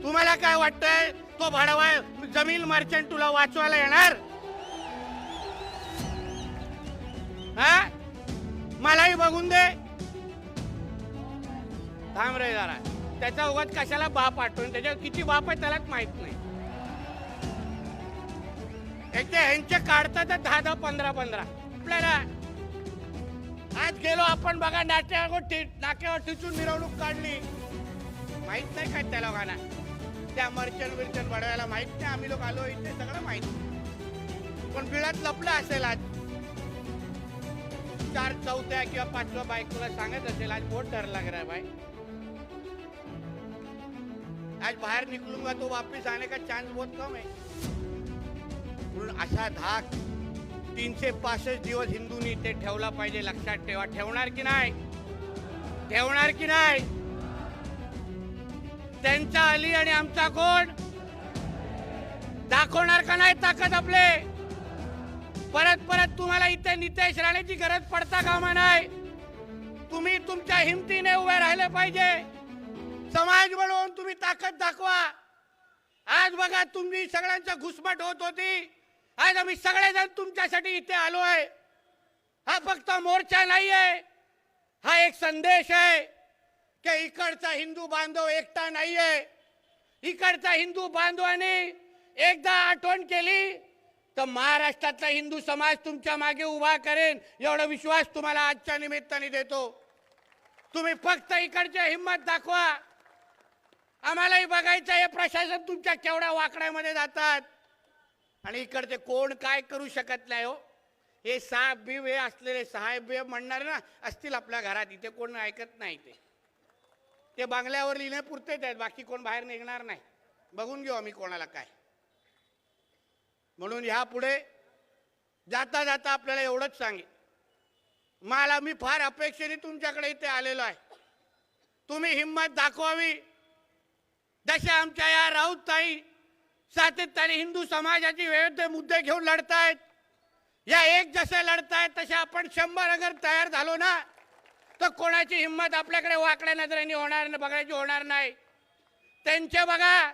तुम्हाला काय वाटतंय तो भाडवा जमीन मर्चंट तुला वाचवायला येणार? हा, मलाही बघून दे. थांब रे जरा, त्याचा उगाच कशाला बाप आठवून, त्याच्यावर किती बाप आहे त्यालाच माहित नाही. एक ते ह्यांचे काढतात 10-10, 15-15. आपल्याला आज गेलो आपण बघा, नाक्यावर ठिचून मिरवणूक काढली. माहित नाही काय त्या लोकांना, त्या मर्चंट बडवायला माहित नाही. आम्ही लोक आलो इथे सगळं माहित, पण बिळात लपलं असेल. आज 4 चौथ्या किंवा 5व्या बायकोला सांगत असेल आज बोट धरला गे भाई, आज बाहेर निकलूंगा तो वापिस आने का चान्स बहुत कम है. म्हणून असा धाक 365 दिवस हिंदूंनी ते ठेवला पाहिजे. लक्षात ठेवा. ठेवणार की नाही? ठेवणार की नाही? त्यांचा अली आणि आमचा कोण दाखवणार का नाही ताकद आपले? परत परत तुम्हाला इथे नितेश राणेची गरज पडता कामा नाही. तुम्ही तुमच्या हिमतीने उभे राहिले पाहिजे. समाज म्हणून तुम्ही ताकद दाखवा. आज बघा तुम्ही सगळ्यांचा घुसमट होत होती, आज आम्ही सगळेजण तुमच्यासाठी इथे आलोय. हा फक्त मोर्चा नाहीये, हा एक संदेश आहे की इकडचा हिंदू बांधव एकटा नाहीये. इकडचा हिंदू बांधवाने एकदा आठवण केली तर महाराष्ट्रातला हिंदू समाज तुमच्या मागे उभा करेन, एवढा विश्वास तुम्हाला आजच्या निमित्ताने देतो. तुम्ही फक्त इकडची हिंमत दाखवा. आम्हालाही बघायचं हे प्रशासन तुमच्या केवढ्या वाकड्यामध्ये जातात आणि इकडचे कोण काय करू शकत नाही. हो, हे साहेब बी वे असलेले साहेब म्हणणार ना असतील आपल्या घरात, इथे कोण ऐकत नाही. ते बांगल्यावर लिहिणे पुरतेच आहेत, बाकी कोण बाहेर निघणार नाही. बघून घेऊ आम्ही कोणाला काय. म्हणून ह्या पुढे जाता जाता आपल्याला एवढंच सांगेन, मला मी फार अपेक्षेने तुमच्याकडे इथे आलेलो आहे. तुम्ही हिंमत दाखवावी. जसे आमच्या या राऊत ताई सातत्याने हिंदू समाजाची विविध मुद्दे घेऊन लढतायत, या एक जसे लढतायत तसे आपण 100 अगर तयार झालो ना तर कोणाची हिंमत आपल्याकडे वाकड्या नजरेने होणार बघायची होणार नाही. त्यांचे बघा,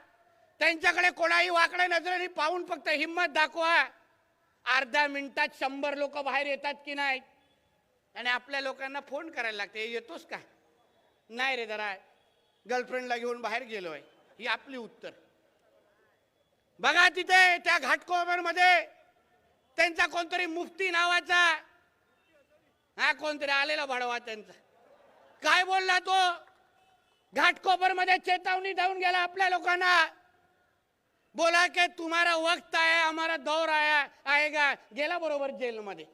त्यांच्याकडे कोणाही वाकड्या नजरेने पाहून फक्त हिंमत दाखवा. अर्ध्या मिनिटात 100 लोक बाहेर येतात की नाही. आणि आपल्या लोकांना फोन करायला लागते, येतोस का? नाही रे, जरा गर्लफ्रेंडला घेऊन बाहेर गेलोय. ही आपली उत्तर. बघा तिथे त्या घाटकोपरमध्ये त्यांचा कोणतरी मुफ्ती नावाचा हा कोणतरी आलेला भाडवा त्यांचा काय बोलला तो, घाटकोपरमध्ये चेतावणी देऊन गेला आपल्या लोकांना. बोला की तुम्हारा वक्त आहे, हमारा दौर आया आएगा. गेला बरोबर जेलमध्ये.